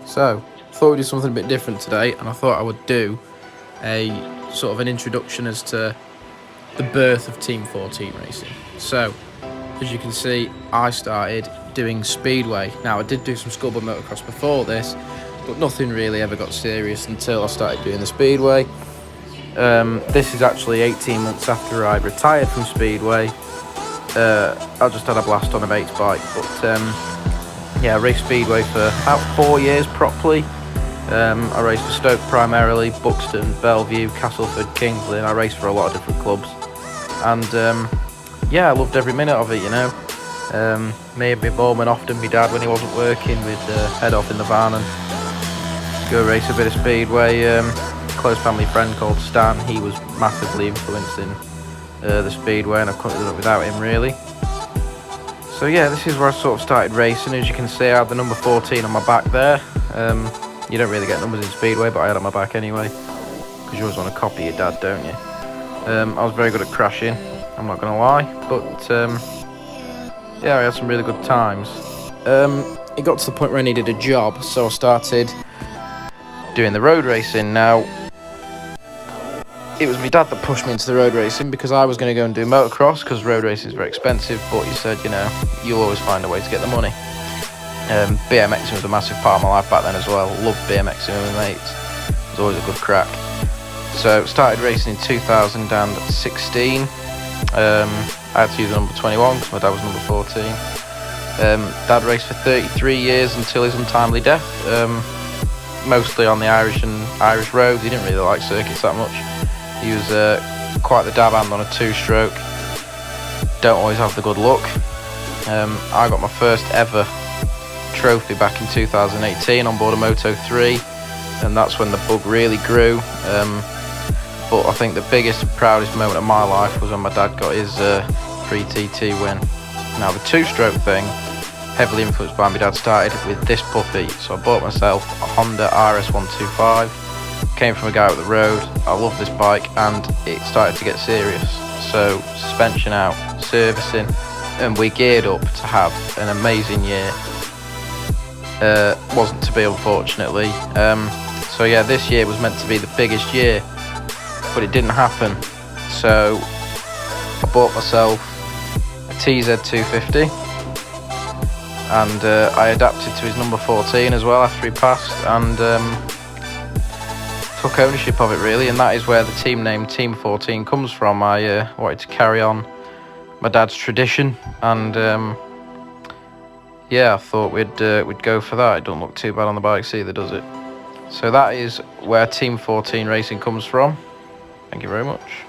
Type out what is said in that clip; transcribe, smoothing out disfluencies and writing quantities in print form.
So, thought we'd do something a bit different today, and I thought I would do a sort of an introduction as to the birth of Team 14 racing. So, as you can see, I started doing speedway. Now, I did do some schoolboy motocross before this, but nothing really ever got serious until I started doing the speedway. This is actually 18 months after I retired from speedway. I just had a blast on a mate's bike, but yeah, I raced speedway for about 4 years properly. I raced for Stoke primarily, Buxton, Bellevue, Castleford, Kingsley, and I raced for a lot of different clubs. And yeah, I loved every minute of it, you know. Me and my mum and often my dad when he wasn't working, we'd head off in the van and go race a bit of speedway. Close family friend called Stan, he was massively influencing the speedway, and I couldn't have done it without him really. So yeah, this is where I sort of started racing. As you can see, I had the number 14 on my back there. You don't really get numbers in speedway, but I had it on my back anyway, because you always want to copy your dad, don't you? I was very good at crashing, I'm not going to lie, but yeah, I had some really good times. It got to the point where I needed a job, so I started doing the road racing. Now, it was my dad that pushed me into the road racing, because I was going to go and do motocross, because road racing is very expensive, but he said, you know, you'll always find a way to get the money. BMXing was a massive part of my life back then as well. Loved BMXing with my mates. It was always a good crack. So started racing in 2016. I had to use the number 21 because my dad was number 14. Dad raced for 33 years until his untimely death. Mostly on the Irish roads. He didn't really like circuits that much. He was quite the dab hand on a two-stroke. Don't always have the good luck. I got my first ever trophy back in 2018 on board a Moto 3, and that's when the bug really grew. But I think the biggest and proudest moment of my life was when my dad got his pre-TT win. Now the two-stroke thing, heavily influenced by my dad, started with this puppy. So I bought myself a Honda RS125, came from a guy up the road. I loved this bike and it started to get serious. So suspension out, servicing, and we geared up to have an amazing year. Wasn't to be, unfortunately. So yeah, this year was meant to be the biggest year, but it didn't happen. So I bought myself a TZ250, and I adapted to his number 14 as well after he passed, and took ownership of it really, and that is where the team name Team 14 comes from. I wanted to carry on my dad's tradition, and yeah, I thought we'd go for that. It don't look too bad on the bikes either, does it? So that is where Team 14 Racing comes from. Thank you very much.